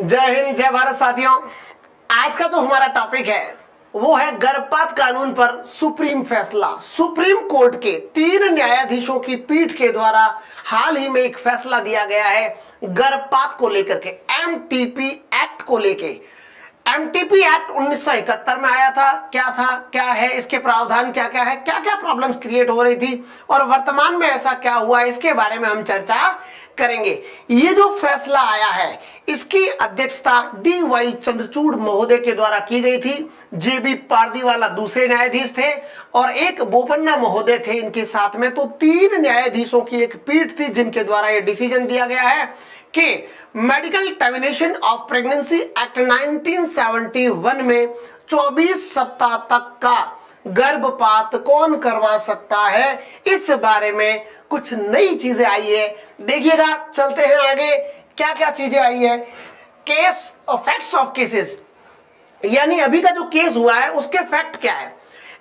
जय हिंद, जय भारत साथियों। आज का जो हमारा टॉपिक है वो है गर्भपात कानून पर सुप्रीम फैसला। सुप्रीम कोर्ट के 3 न्यायाधीशों की पीठ के द्वारा हाल ही में एक फैसला दिया गया है गर्भपात को लेकर के, एमटीपी एक्ट को लेके। एमटीपी एक्ट 1971 में आया था। क्या है इसके प्रावधान, क्या क्या है, क्या क्या प्रॉब्लम्स क्रिएट हो रही थी और वर्तमान में ऐसा क्या हुआ, इसके बारे में हम चर्चा करेंगे। ये जो फैसला आया है इसकी अध्यक्षता डी.वाई. चंद्रचूड़ महोदय के द्वारा की गई थी। जे.बी. पारदीवाला दूसरे न्यायाधीश थे और एक बोपन्ना महोदय थे इनके साथ में। तो 3 न्यायाधीशों की एक पीठ थी जिनके द्वारा यह डिसीजन दिया गया है कि medical termination of pregnancy act 1971 में 24 सप्ताह तक का गर्भपात कौन करवा सकता है, इस बारे में कुछ नई चीजें आई है। देखिएगा, चलते हैं आगे क्या क्या चीजें आई है। केस और फैक्ट्स ऑफ केसेस, यानी अभी का जो केस हुआ है उसके फैक्ट क्या है।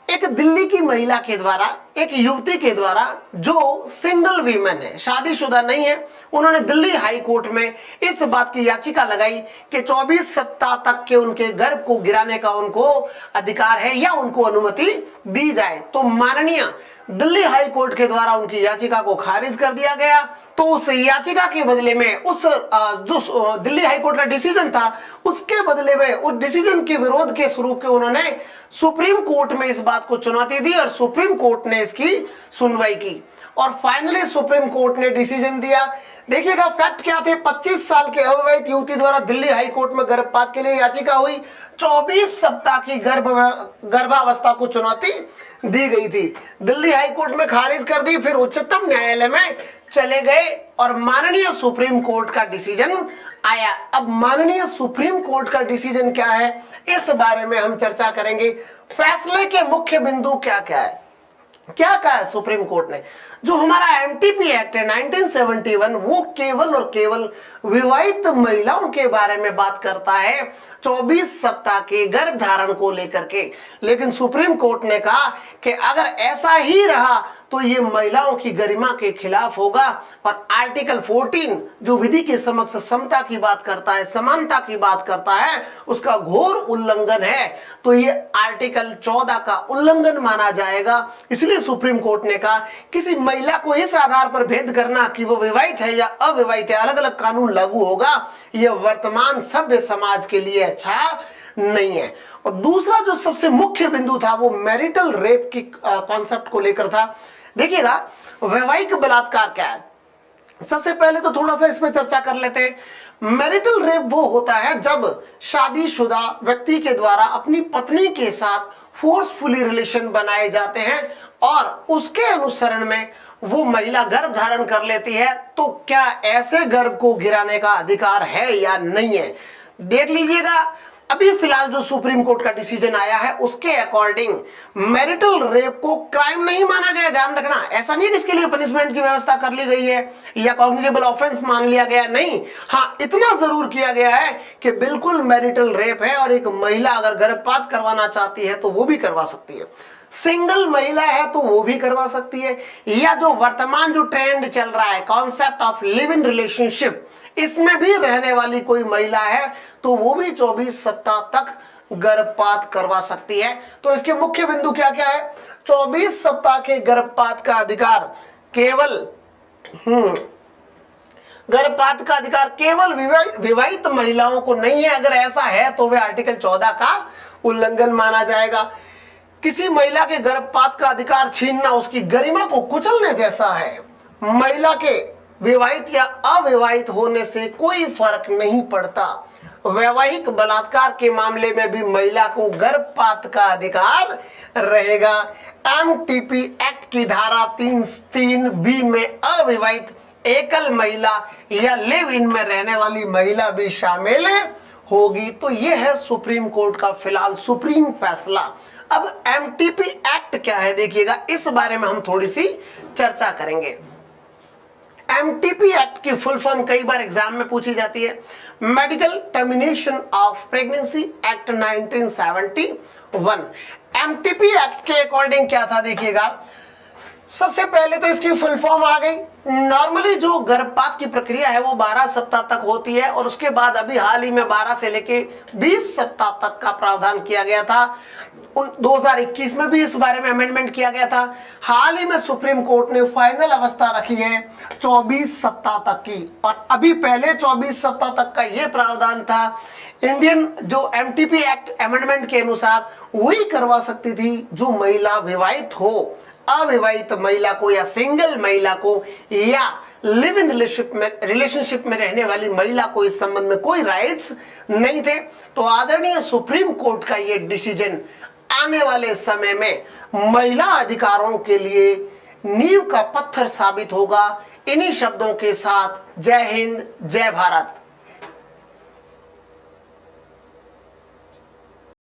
एक दिल्ली की महिला के द्वारा, एक युवती के द्वारा जो सिंगल वीमेन है, शादीशुदा नहीं है, उन्होंने दिल्ली हाई कोर्ट में इस बात की याचिका लगाई कि 24 सप्ताह तक के उनके गर्भ को गिराने का उनको अधिकार है या उनको अनुमति दी जाए। तो माननीय दिल्ली हाई कोर्ट के द्वारा उनकी याचिका को खारिज कर दिया गया। तो उस याचिका के बदले में उस जो दिल्ली हाई कोर्ट का डिसीजन था उसके बदले में उस डिसीजन के विरोध के स्वरूप के उन्होंने सुप्रीम कोर्ट में इस बात को चुनौती दी और सुप्रीम कोर्ट ने इसकी सुनवाई की और फाइनली सुप्रीम कोर्ट ने डिसीजन दिया। देखिएगा फैक्ट क्या थे। 25 साल के अविवाहित युवती द्वारा दिल्ली हाई कोर्ट में गर्भपात के लिए याचिका हुई। 24 सप्ताह की गर्भावस्था को चुनौती दी गई थी। दिल्ली हाई कोर्ट में खारिज कर दी, फिर उच्चतम न्यायालय में चले गए और माननीय सुप्रीम कोर्ट का डिसीजन आया। अब माननीय सुप्रीम कोर्ट का डिसीजन क्या है, इस बारे में हम चर्चा करेंगे। फैसले के मुख्य बिंदु क्या क्या है, क्या कहा है सुप्रीम कोर्ट ने। जो हमारा एमटीपी एक्ट है 1971 वो केवल और केवल विवाहित महिलाओं के बारे में बात करता है 24 सप्ताह के गर्भ धारण को लेकर के। लेकिन सुप्रीम कोर्ट ने कहा कि अगर ऐसा ही रहा तो ये महिलाओं की गरिमा के खिलाफ होगा और आर्टिकल 14 जो विधि के समक्ष समता की बात करता है, समानता की बात करता है, उसका घोर उल्लंघन है। तो ये आर्टिकल 14 का उल्लंघन माना जाएगा। इसलिए सुप्रीम कोर्ट ने कहा किसी महिला को इस आधार पर भेद करना कि वो विवाहित है या अविवाहित है, अलग अलग कानून लागू होगा, यह वर्तमान सभ्य समाज के लिए अच्छा नहीं है। और दूसरा जो सबसे मुख्य बिंदु था वो मैरिटल रेप की कॉन्सेप्ट को लेकर था। देखिएगा वैवाहिक बलात्कार क्या है, सबसे पहले तो थोड़ा सा इसमें चर्चा कर लेते हैं। मैरिटल रेप वो होता है जब शादीशुदा व्यक्ति के द्वारा अपनी पत्नी के साथ फोर्सफुली रिलेशन बनाए जाते हैं और उसके अनुसरण में वो महिला गर्भ धारण कर लेती है। तो क्या ऐसे गर्भ को गिराने का अधिकार है या नहीं है, देख लीजिएगा। अभी फिलहाल जो सुप्रीम कोर्ट का डिसीजन आया है उसके अकॉर्डिंग मैरिटल रेप को क्राइम नहीं माना गया। ध्यान रखना, ऐसा नहीं है कि इसके लिए पनिशमेंट की व्यवस्था कर ली गई है या कॉग्निजेबल ऑफेंस मान लिया गया, नहीं। हाँ, इतना जरूर किया गया है कि बिल्कुल मैरिटल रेप है और एक महिला अगर गर्भपात करवाना चाहती है तो वो भी करवा सकती है। सिंगल महिला है तो वो भी करवा सकती है। या जो वर्तमान जो ट्रेंड चल रहा है concept of live in relationship, इसमें भी रहने वाली कोई महिला है तो वो भी 24 सप्ताह तक गर्भपात करवा सकती है। तो इसके मुख्य बिंदु क्या क्या है। 24 सप्ताह के गर्भपात का अधिकार केवल गर्भपात का अधिकार केवल विवाहित महिलाओं को नहीं है। अगर ऐसा है तो वह आर्टिकल 14 का उल्लंघन माना जाएगा। किसी महिला के गर्भपात का अधिकार छीनना उसकी गरिमा को कुचलने जैसा है। महिला के विवाहित या अविवाहित होने से कोई फर्क नहीं पड़ता। वैवाहिक बलात्कार के मामले में भी महिला को गर्भपात का अधिकार रहेगा। एमटीपी एक्ट की धारा 3(3)(b) में अविवाहित एकल महिला या लिव इन में रहने वाली महिला भी शामिल होगी। तो यह है सुप्रीम कोर्ट का फिलहाल सुप्रीम फैसला। अब एमटीपी एक्ट क्या है, देखिएगा, इस बारे में हम थोड़ी सी चर्चा करेंगे। एमटीपी एक्ट की फुल फॉर्म कई बार एग्जाम में पूछी जाती है। Medical termination of pregnancy act 1971। MTP act के अकॉर्डिंग क्या था, देखिएगा, सबसे पहले तो इसकी फुल फॉर्म आ गई। नॉर्मली जो गर्भपात की प्रक्रिया है वो 12 सप्ताह तक होती है और उसके बाद अभी हाल ही में 12 से लेके 20 सप्ताह तक का प्रावधान किया गया था। 2021 में भी इस बारे में अमेंडमेंट किया गया था। हाल ही में सुप्रीम कोर्ट ने फाइनल अवस्था रखी है 24 सप्ताह तक की, और अभी पहले 24 सप्ताह तक का यह प्रावधान था। इंडियन जो एमटीपी एक्ट अमेंडमेंट के अनुसार वही करवा सकती थी जो महिला विवाहित हो। अविवाहित महिला को या सिंगल महिला को या लिव इन रिलेशनशिप में रहने वाली महिला को इस संबंध में कोई राइट्स नहीं थे। तो आदरणीय सुप्रीम कोर्ट का ये डिसीजन आने वाले समय में महिला अधिकारों के लिए नींव का पत्थर साबित होगा। इन्हीं शब्दों के साथ जय हिंद, जय भारत।